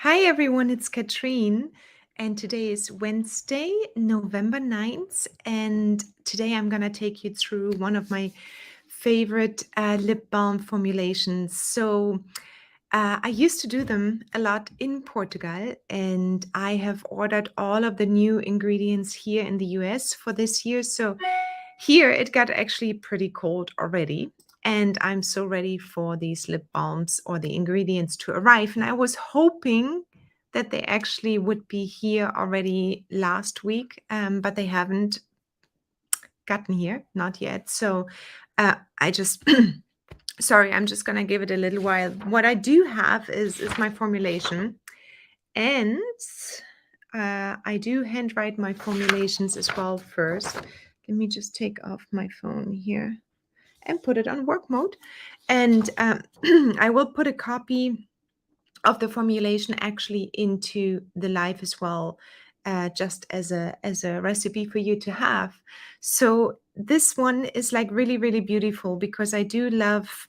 Hi everyone, it's Katrine, and today is Wednesday, November 9th, and today I'm going to take you through one of my favorite lip balm formulations. I used to do them a lot in Portugal, and I have ordered all of the new ingredients here in the US for this year. So here it got actually pretty cold already. And I'm so ready for these lip balms or the ingredients to arrive. And I was hoping that they actually would be here already last week, but they haven't gotten here, not yet. So I just sorry, I'm just gonna give it a little while. What I do have is my formulation, and I do handwrite my formulations as well first. Let me just take off my phone here and put it on work mode, and I will put a copy of the formulation actually into the live as well, just as a recipe for you to have. So this one is like really beautiful because I do love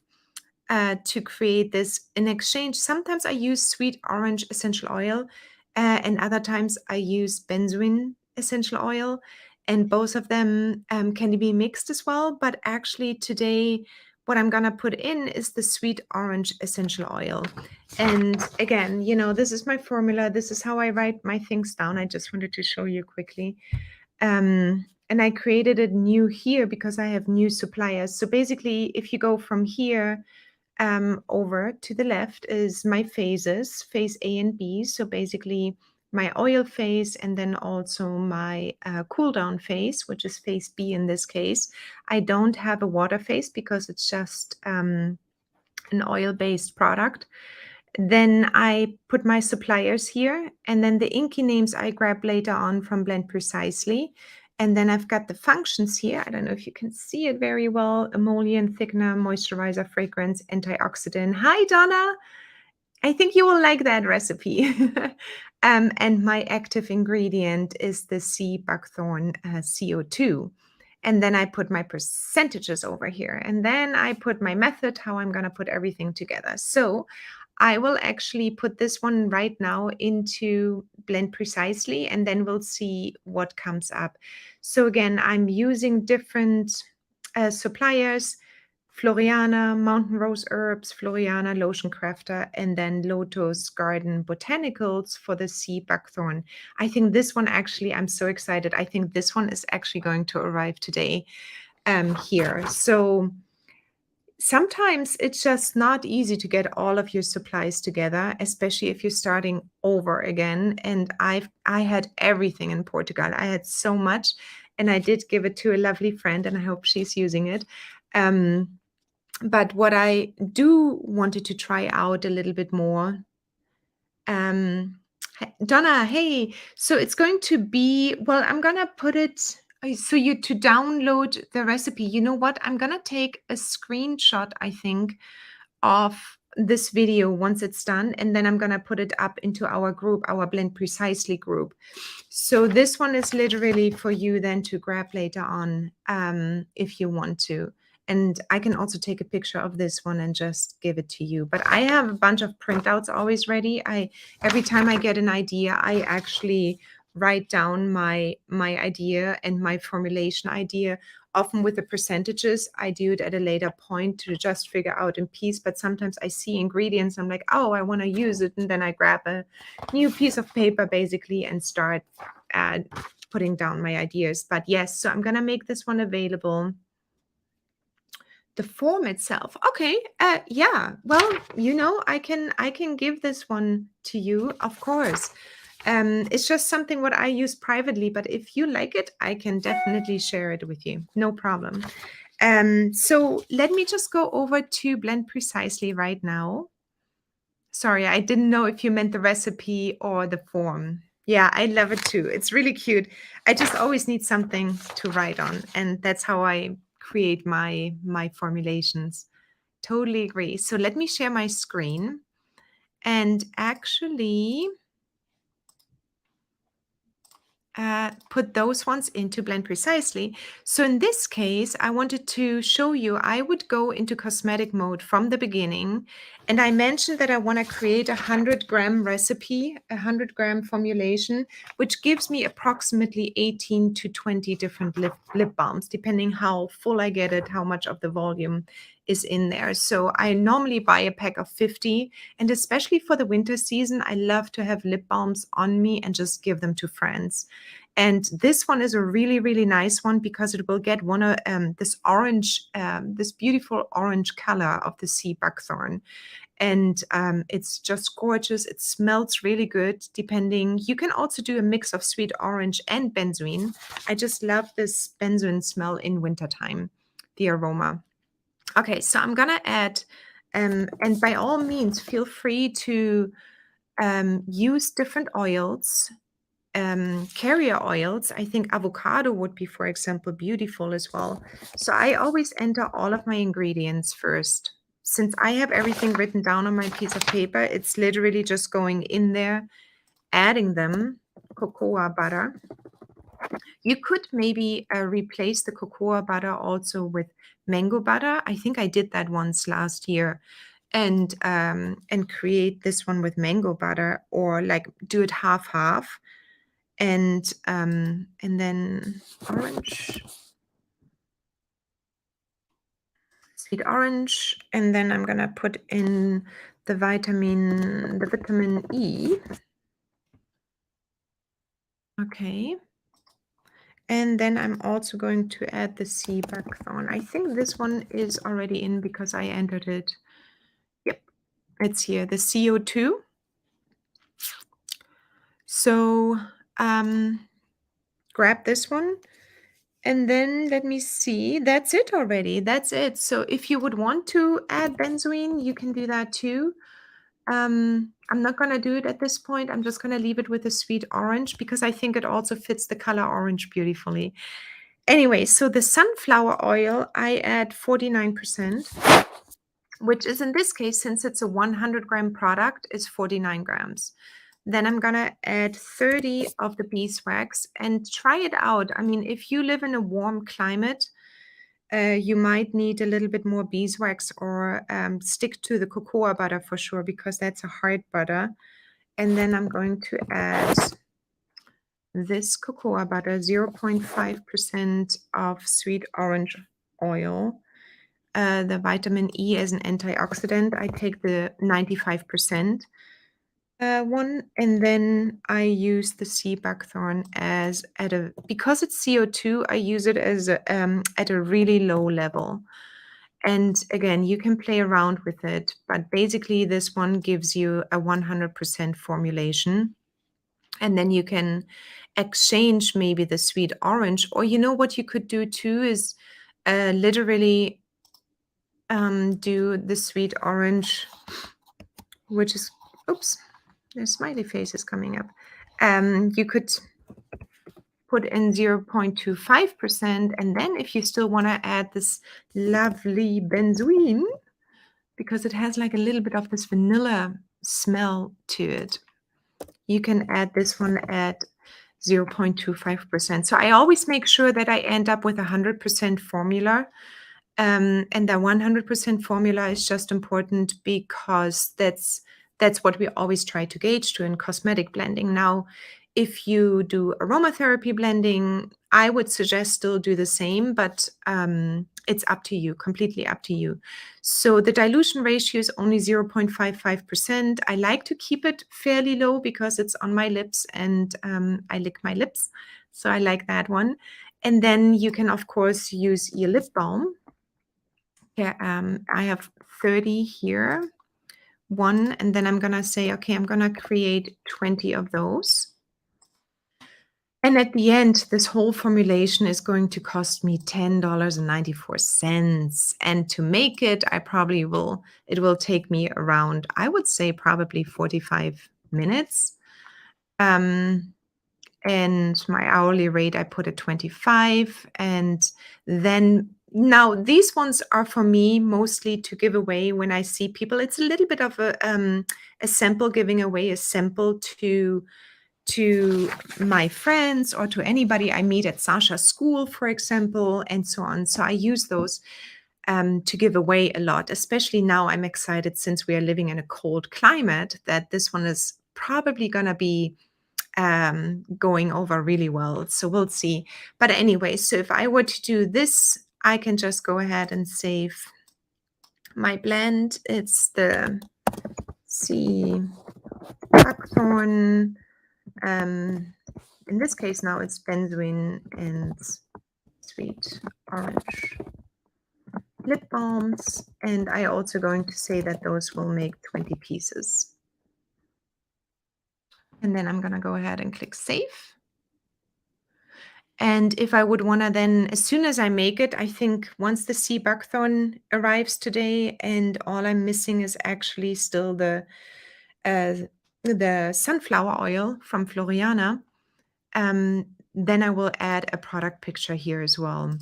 to create this in exchange. Sometimes I use sweet orange essential oil, and other times I use benzoin essential oil, and both of them can be mixed as well. But actually, today, what I'm gonna put in is the sweet orange essential oil. And again, this is my formula. This is how I write my things down. I just wanted to show you quickly. And I created it new here because I have new suppliers. So basically, if you go from here over to the left is my phases, phase A and B. So basically my oil phase and then also my cool down phase, which is phase B in this case. I don't have a water phase because it's just an oil-based product. Then I put my suppliers here, and then the inky names I grab later on from Blend Precisely. And then I've got the functions here. I don't know if you can see it very well. Emollient, thickener, moisturizer, fragrance, antioxidant. Hi, Donna. I think you will like that recipe. And my active ingredient is the Sea Buckthorn CO2. And then I put my percentages over here. And then I put my method, how I'm going to put everything together. So I will actually put this one right now into Blend Precisely, and then we'll see what comes up. So again, I'm using different suppliers: Floriana, Mountain Rose Herbs, Floriana, Lotion Crafter, and then Lotus Garden Botanicals for the Sea Buckthorn. I think this one actually, I'm so excited. I think this one is actually going to arrive today here. So sometimes it's just not easy to get all of your supplies together, especially if you're starting over again. And I had everything in Portugal. I had so much, and I did give it to a lovely friend, and I hope she's using it. But what I do wanted to try out a little bit more. Donna, hey, so it's going to be, well, I'm gonna put it, so you to download the recipe. You know what? I'm gonna take a screenshot, I think, of this video once it's done, and then I'm gonna put it up into our group, our Blend Precisely group. So this one is literally for you then to grab later on, if you want to. And I can also take a picture of this one and just give it to you. But I have a bunch of printouts always ready. Every time I get an idea, I actually write down my idea and my formulation idea. Often with the percentages, I do it at a later point to just figure out in piece. But sometimes I see ingredients, I'm like, oh, I want to use it. And then I grab a new piece of paper basically and start putting down my ideas. But yes, so I'm going to make this one available. The form itself. Okay. Yeah. Well, I can give this one to you, of course. It's just something what I use privately, but if you like it, I can definitely share it with you. No problem. So let me just go over to Blend Precisely right now. Sorry, I didn't know if you meant the recipe or the form. Yeah, I love it too. It's really cute. I just always need something to write on, and that's how I create my formulations. Totally agree. So let me share my screen. And actually, put those ones into Blend Precisely. So in this case, I wanted to show you, I would go into cosmetic mode from the beginning. And I mentioned that I want to create a 100-gram recipe, a 100-gram formulation, which gives me approximately 18 to 20 different lip balms, depending how full I get it, how much of the volume is in there. So I normally buy a pack of 50. And especially for the winter season, I love to have lip balms on me and just give them to friends. And this one is a really, really nice one because it will get one of this orange, this beautiful orange color of the Sea Buckthorn. And it's just gorgeous. It smells really good, depending. You can also do a mix of sweet orange and benzoin. I just love this benzoin smell in wintertime, the aroma. Okay, so I'm gonna add, and by all means, feel free to use different oils, carrier oils. I think avocado would be, for example, beautiful as well. So I always enter all of my ingredients first. Since I have everything written down on my piece of paper, it's literally just going in there, adding them. Cocoa butter. You could maybe replace the cocoa butter also with mango butter. I think I did that once last year, and create this one with mango butter, or like do it half, and then orange, sweet orange, and then I'm gonna put in the vitamin E. Okay. And then I'm also going to add the Sea Buckthorn. I think this one is already in because I entered it. Yep, it's here, the CO2. So grab this one. And then let me see, that's it already. That's it. So if you would want to add benzoin, you can do that too. I'm not going to do it at this point. I'm just going to leave it with a sweet orange because I think it also fits the color orange beautifully. Anyway, so the sunflower oil, I add 49%, which is in this case, since it's a 100-gram product, is 49 grams. Then I'm going to add 30 of the beeswax and try it out. I mean, if you live in a warm climate, you might need a little bit more beeswax, or stick to the cocoa butter for sure, because that's a hard butter. And then I'm going to add this cocoa butter, 0.5% of sweet orange oil. The vitamin E as an antioxidant, I take the 95% one, and then I use the Sea Buckthorn as because it's CO2, I use it as at a really low level. And again, you can play around with it, but basically this one gives you a 100% formulation. And then you can exchange maybe the sweet orange, or you know what you could do too is literally do the sweet orange, which is, oops, the smiley face is coming up. You could put in 0.25%, and then if you still want to add this lovely benzoin, because it has like a little bit of this vanilla smell to it, you can add this one at 0.25%. So I always make sure that I end up with 100% formula. And the 100% formula is just important because that's what we always try to gauge to in cosmetic blending. Now, if you do aromatherapy blending, I would suggest still do the same, but it's up to you, completely up to you. So the dilution ratio is only 0.55%. I like to keep it fairly low because it's on my lips, and I lick my lips. So I like that one. And then you can, of course, use your lip balm. Yeah, I have 30 here, one, and then I'm gonna say, okay, I'm gonna create 20 of those. And at the end, this whole formulation is going to cost me $10.94. And to make it, it will take me around, I would say probably 45 minutes. And my hourly rate, I put at 25. And then now these ones are for me mostly to give away when I see people. It's a little bit of a sample, giving away a sample to my friends or to anybody I meet at Sasha's school, for example, and so on. So I use those to give away a lot, especially now. I'm excited since we are living in a cold climate that this one is probably going to be going over really well. So we'll see. But anyway, so if I were to do this, I can just go ahead and save my blend. It's the Sea Buckthorn. In this case now it's benzoin and sweet orange lip balms. And I also going to say that those will make 20 pieces. And then I'm going to go ahead and click save. And if I would want to then, as soon as I make it, I think once the Sea Buckthorn arrives today and all I'm missing is actually still the sunflower oil from Floriana, then I will add a product picture here as well.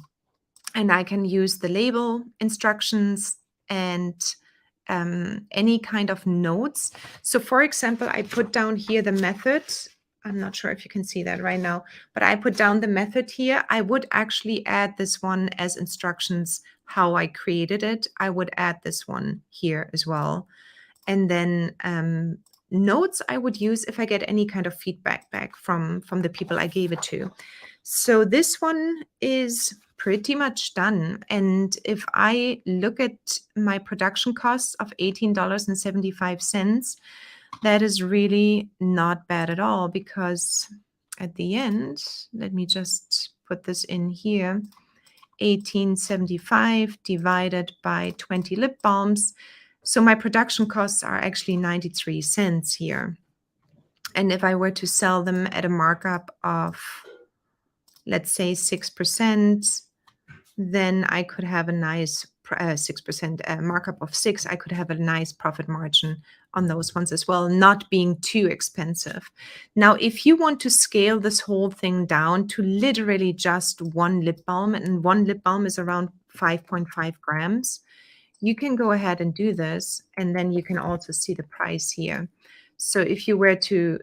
And I can use the label instructions and any kind of notes. So for example, I put down here the method. I'm not sure if you can see that right now, but I put down the method here. I would actually add this one as instructions, how I created it. I would add this one here as well. And then notes I would use if I get any kind of feedback back from the people I gave it to. So this one is pretty much done. And if I look at my production costs of $18.75, that is really not bad at all, because at the end, let me just put this in here, 18.75 divided by 20 lip balms. So my production costs are actually 93 cents here. And if I were to sell them at a markup of, let's say 6%, then I could have a nice 6% markup of 6. I could have a nice profit margin on those ones as well, not being too expensive. Now, if you want to scale this whole thing down to literally just one lip balm, and one lip balm is around 5.5 grams, you can go ahead and do this. And then you can also see the price here. So if you were to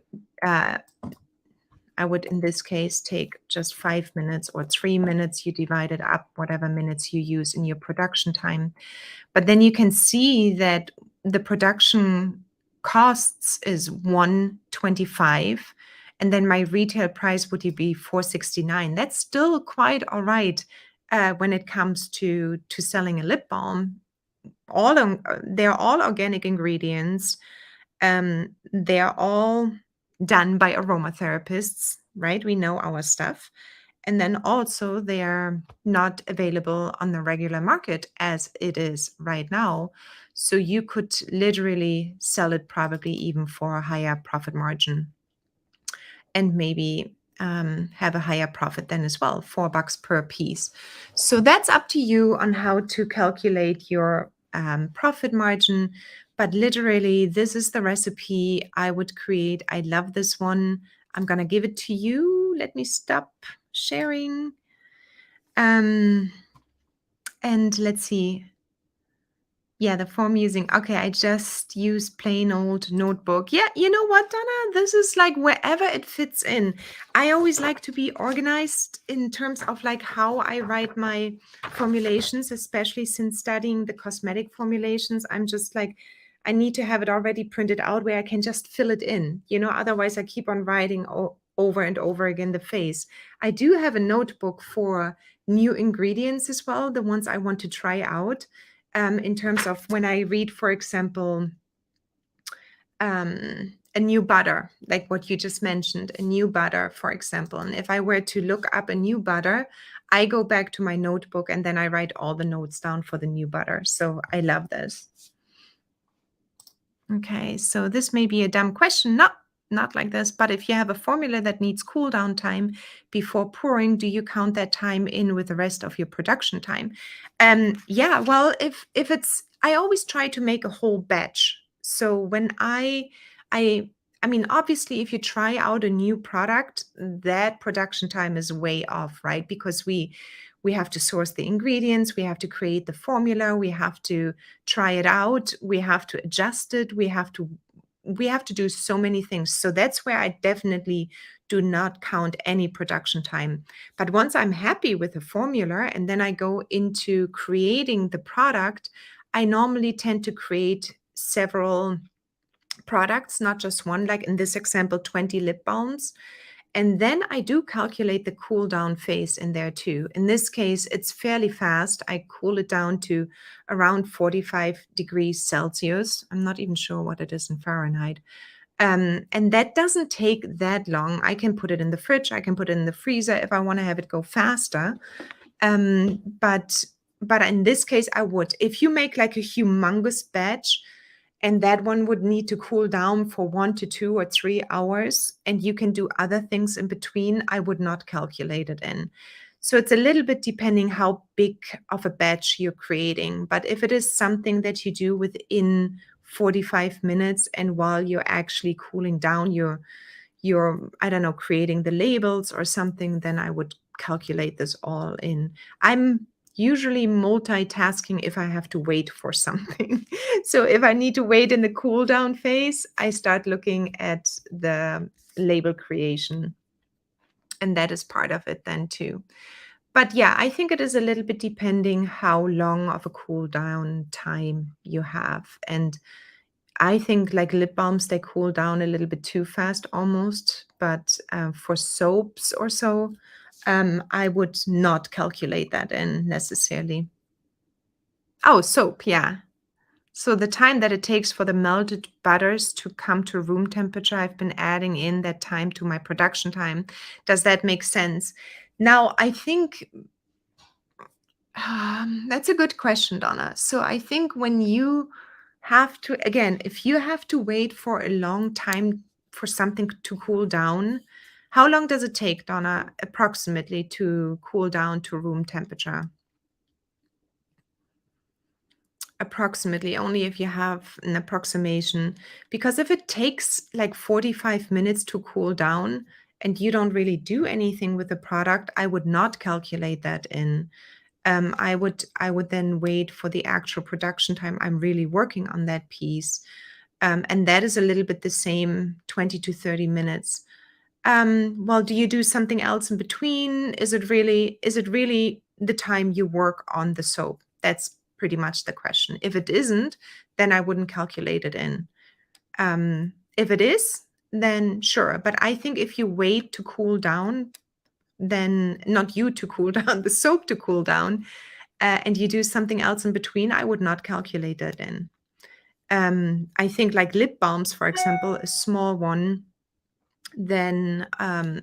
I would, in this case, take just 5 minutes or 3 minutes. You divide it up, whatever minutes you use in your production time. But then you can see that the production costs is $125. And then my retail price would be $469. That's still quite all right when it comes to selling a lip balm. They're all organic ingredients. They're all done by aromatherapists, right? We know our stuff. And then also they are not available on the regular market as it is right now. So you could literally sell it probably even for a higher profit margin, and maybe have a higher profit then as well, $4 per piece. So that's up to you on how to calculate your profit margin. But literally, this is the recipe I would create. I love this one. I'm going to give it to you. Let me stop sharing. And let's see. Yeah, the form using, okay, I just use plain old notebook. Yeah, you know what, Donna? This is like wherever it fits in. I always like to be organized in terms of like how I write my formulations, especially since studying the cosmetic formulations. I'm just like, I need to have it already printed out where I can just fill it in, otherwise I keep on writing over and over again the face. I do have a notebook for new ingredients as well, the ones I want to try out. In terms of when I read, for example, a new butter, like what you just mentioned, a new butter, for example. And if I were to look up a new butter, I go back to my notebook and then I write all the notes down for the new butter. So I love this. Okay, so this may be a dumb question. Not like this, but if you have a formula that needs cool down time before pouring, do you count that time in with the rest of your production time? Yeah, well, if it's, I always try to make a whole batch. So when I mean, obviously, if you try out a new product, that production time is way off, right? Because we have to source the ingredients, we have to create the formula, we have to try it out, we have to adjust it, we have to we have to do so many things. So that's where I definitely do not count any production time. But once I'm happy with the formula and then I go into creating the product, I normally tend to create several products, not just one, like in this example, 20 lip balms. And then I do calculate the cool down phase in there too. In this case, it's fairly fast. I cool it down to around 45 degrees Celsius. I'm not even sure what it is in Fahrenheit. And that doesn't take that long. I can put it in the fridge. I can put it in the freezer if I want to have it go faster. But in this case, I would. If you make like a humongous batch, and that one would need to cool down for 1 to 2 or 3 hours, and you can do other things in between, I would not calculate it in. So it's a little bit depending how big of a batch you're creating. But if it is something that you do within 45 minutes and while you're actually cooling down your I don't know, creating the labels or something, then I would calculate this all in. I'm usually multitasking if I have to wait for something. So if I need to wait in the cool down phase, I start looking at the label creation. And that is part of it then too. But yeah, I think it is a little bit depending how long of a cool down time you have. And I think like lip balms, they cool down a little bit too fast almost. But for soaps or so, I would not calculate that in necessarily. Oh, soap, yeah. So the time that it takes for the melted butters to come to room temperature, I've been adding in that time to my production time. Does that make sense? Now, I think that's a good question, Donna. So I think when you have to, again, if you have to wait for a long time for something to cool down, how long does it take, Donna, approximately to cool down to room temperature? Approximately, only if you have an approximation. Because if it takes like 45 minutes to cool down and you don't really do anything with the product, I would not calculate that in. I would then wait for the actual production time. I'm really working on that piece. And that is a little bit the same, 20 to 30 minutes. Well, do you do something else in between? Is it really the time you work on the soap? That's pretty much the question. If it isn't, then I wouldn't calculate it in. If it is, then sure. But I think if you wait to cool down, then not you to cool down, the soap to cool down, and you do something else in between, I would not calculate that in. I think like lip balms, for example, a small one, then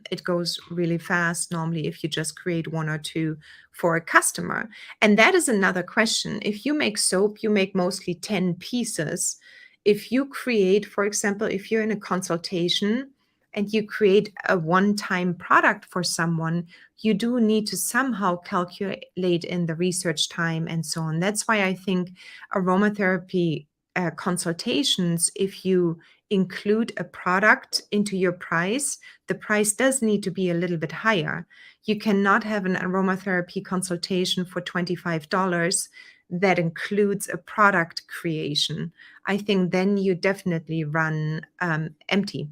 it goes really fast normally if you just create 1 or 2 for a customer. And that is another question. If you make soap, you make mostly 10 pieces. If you create, for example, if you're in a consultation and you create a one-time product for someone, you do need to somehow calculate in the research time and so on. That's why I think aromatherapy consultations, if you include a product into your price, the price does need to be a little bit higher. You cannot have an aromatherapy consultation for $25 that includes a product creation. I think then you definitely run empty.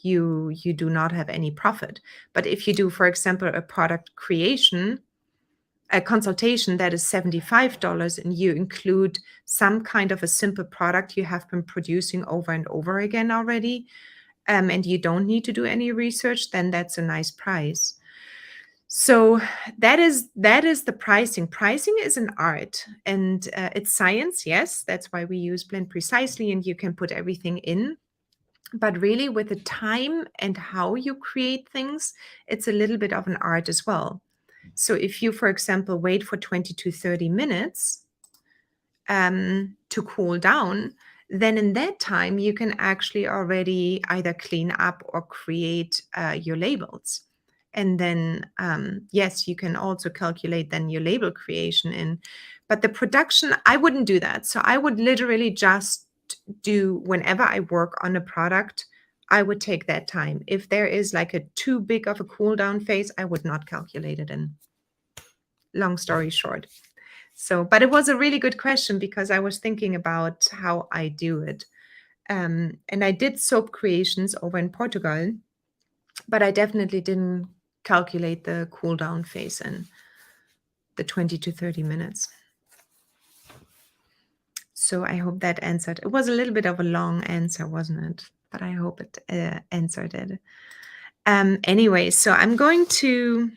You do not have any profit. But if you do, for example, a product creation, a consultation that is $75 and you include some kind of a simple product you have been producing over and over again already, and you don't need to do any research, then that's a nice price. So that is the pricing. Pricing is an art and it's science, yes. That's why we use Blend Precisely and you can put everything in. But really with the time and how you create things, it's a little bit of an art as well. So if you, for example, wait for 20 to 30 minutes to cool down, then in that time, you can actually already either clean up or create your labels. And then, yes, you can also calculate then your label creation in. But the production, I wouldn't do that. So I would literally just do, whenever I work on a product, I would take that time. If there is like a too big of a cool down phase, I would not calculate it in. Long story short. So, but it was a really good question because I was thinking about how I do it. And I did soap creations over in Portugal, but I definitely didn't calculate the cool down phase in the 20 to 30 minutes. So I hope that answered. It was a little bit of a long answer, wasn't it? But I hope it answered it. Anyway, so I'm going to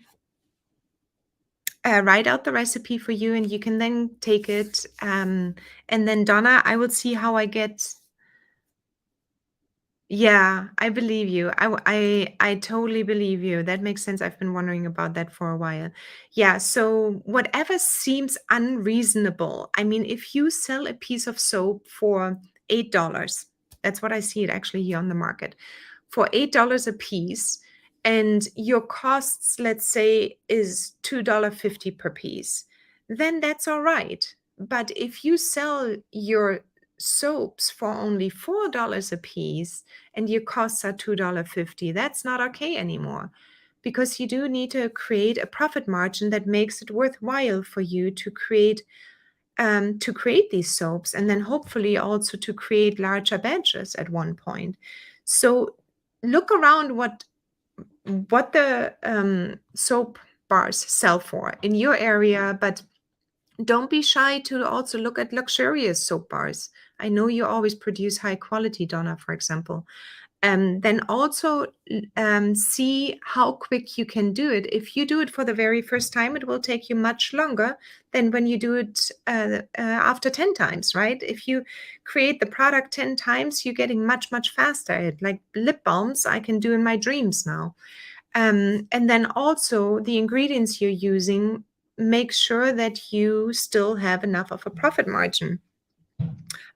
write out the recipe for you, and you can then take it. And then Donna, I will see how I get. Yeah, I believe you. I totally believe you. That makes sense. I've been wondering about that for a while. Yeah, so whatever seems unreasonable. I mean, if you sell a piece of soap for $8, that's what I see it actually here on the market, for $8 a piece, and your costs, let's say, is $2.50 per piece, then that's all right. But if you sell your soaps for only $4 a piece and your costs are $2.50, that's not okay anymore, because you do need to create a profit margin that makes it worthwhile for you to create these soaps, and then hopefully also to create larger batches at one point. So look around what the soap bars sell for in your area, but don't be shy to also look at luxurious soap bars. I know you always produce high quality, Donna, for example. Then also see how quick you can do it. If you do it for the very first time, it will take you much longer than when you do it after 10 times, right? If you create the product 10 times, you're getting much, much faster. Like lip balms, I can do in my dreams now. And then also the ingredients you're using, make sure that you still have enough of a profit margin.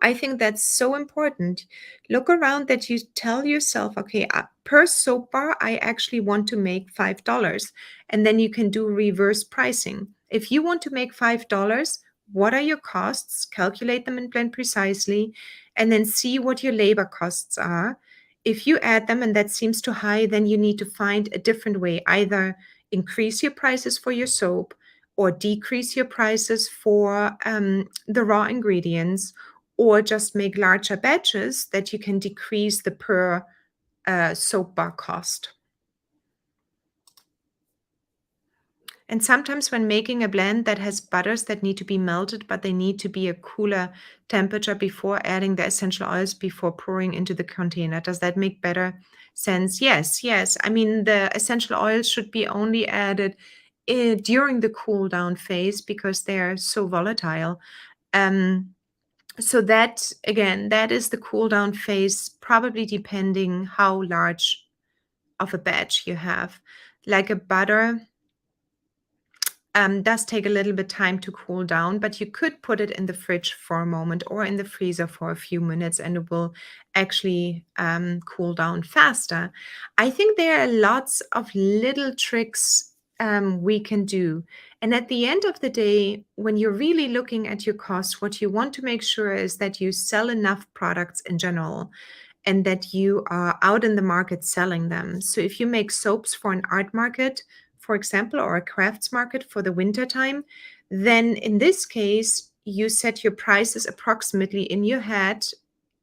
I think that's so important. Look around that you tell yourself, okay, per soap bar, I actually want to make $5. And then you can do reverse pricing. If you want to make $5, what are your costs? Calculate them and blend precisely, and then see what your labor costs are. If you add them and that seems too high, then you need to find a different way. Either increase your prices for your soap or decrease your prices for the raw ingredients, or just make larger batches that you can decrease the per soap bar cost. And sometimes when making a blend that has butters that need to be melted, but they need to be a cooler temperature before adding the essential oils, before pouring into the container. Does that make better sense? Yes, yes. I mean, the essential oils should be only added during the cool down phase because they're so volatile. So that, again, that is the cool down phase, probably depending how large of a batch you have. Like a butter does take a little bit time to cool down, but you could put it in the fridge for a moment or in the freezer for a few minutes, and it will actually cool down faster. I think there are lots of little tricks we can do. And at the end of the day, when you're really looking at your costs, what you want to make sure is that you sell enough products in general and that you are out in the market selling them. So if you make soaps for an art market, for example, or a crafts market for the winter time, then in this case, you set your prices approximately in your head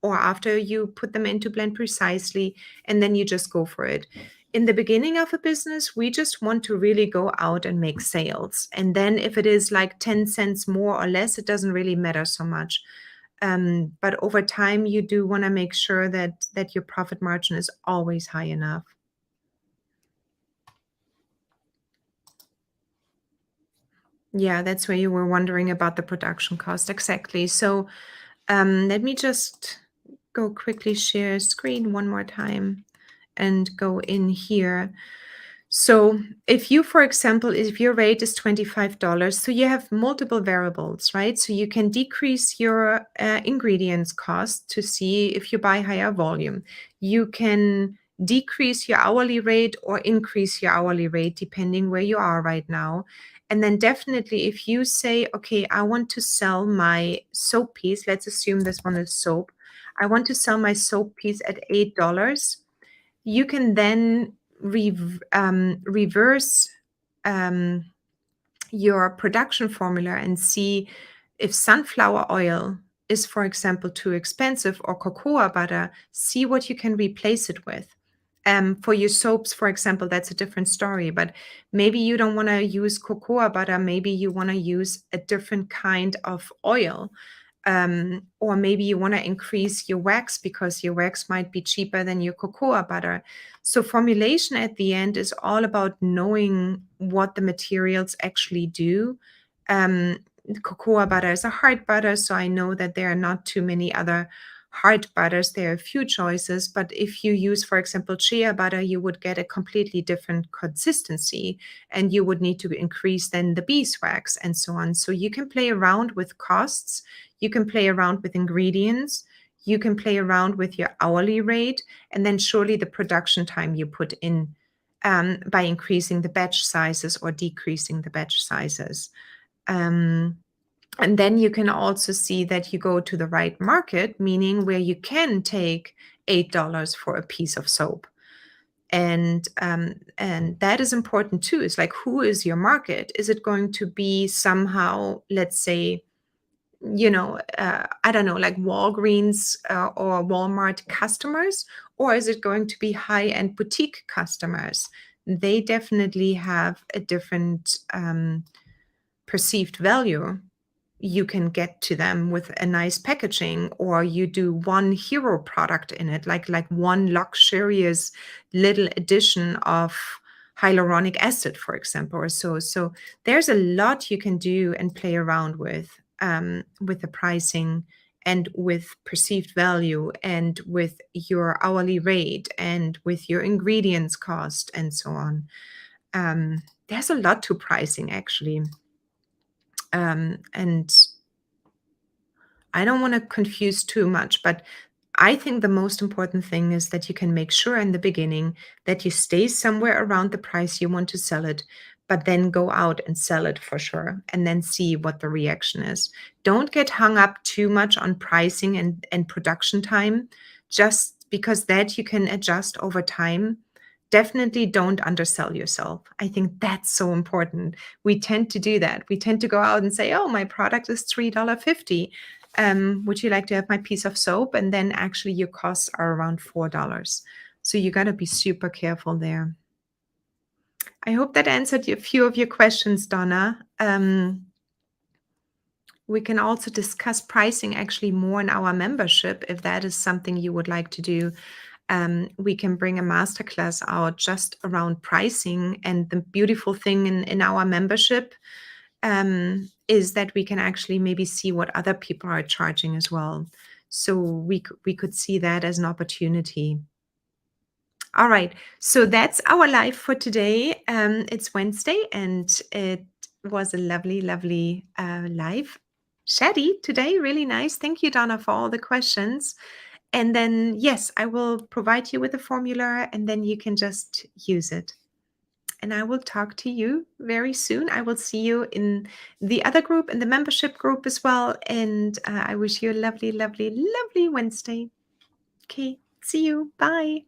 or after you put them into blend precisely, and then you just go for it. In the beginning of a business, we just want to really go out and make sales. And then if it is like 10 cents more or less, it doesn't really matter so much. But over time, you do want to make sure that your profit margin is always high enough. Yeah, that's where you were wondering about the production cost. Exactly. So let me just go quickly share screen one more time and go in here. So if you, for example, if your rate is $25, so you have multiple variables, right? So you can decrease your ingredients cost to see if you buy higher volume. You can decrease your hourly rate or increase your hourly rate depending where you are right now. And then definitely if you say, okay, I want to sell my soap piece, let's assume this one is soap. I want to sell my soap piece at $8. You can then reverse your production formula and see if sunflower oil is, for example, too expensive, or cocoa butter, see what you can replace it with. For your soaps, for example, that's a different story, but maybe you don't want to use cocoa butter. Maybe you want to use a different kind of oil. Or maybe you want to increase your wax because your wax might be cheaper than your cocoa butter. So formulation at the end is all about knowing what the materials actually do. Cocoa butter is a hard butter, so I know that there are not too many other hard butters. There are a few choices, but if you use, for example, shea butter, you would get a completely different consistency, and you would need to increase then the beeswax and so on. So you can play around with costs, you can play around with ingredients, you can play around with your hourly rate, and then surely the production time you put in, by increasing the batch sizes or decreasing the batch sizes. And then you can also see that you go to the right market, meaning where you can take $8 for a piece of soap. And that is important too. It's like, who is your market? Is it going to be somehow, let's say, I don't know, like Walgreens or Walmart customers, or is it going to be high-end boutique customers? They definitely have a different perceived value. You can get to them with a nice packaging, or you do one hero product in it, like one luxurious little addition of hyaluronic acid, for example, or so. So there's a lot you can do and play around with the pricing and with perceived value and with your hourly rate and with your ingredients cost and so on. There's a lot to pricing, actually. And I don't want to confuse too much, but I think the most important thing is that you can make sure in the beginning that you stay somewhere around the price you want to sell it, but then go out and sell it for sure, and then see what the reaction is. Don't get hung up too much on pricing and production time, just because that you can adjust over time. Definitely don't undersell yourself. I think that's so important. We tend to do that. We tend to go out and say, oh, my product is $3.50. Would you like to have my piece of soap? And then actually your costs are around $4. So you got to be super careful there. I hope that answered a few of your questions, Donna. We can also discuss pricing actually more in our membership if that is something you would like to do. We can bring a masterclass out just around pricing. And the beautiful thing in our membership is that we can actually maybe see what other people are charging as well. So we could see that as an opportunity. All right, so that's our live for today. It's Wednesday, and it was a lovely, lovely live. Chatty today, really nice. Thank you, Donna, for all the questions. And then, yes, I will provide you with a formula, and then you can just use it. And I will talk to you very soon. I will see you in the other group, in the membership group as well. And I wish you a lovely, lovely, lovely Wednesday. Okay, see you. Bye.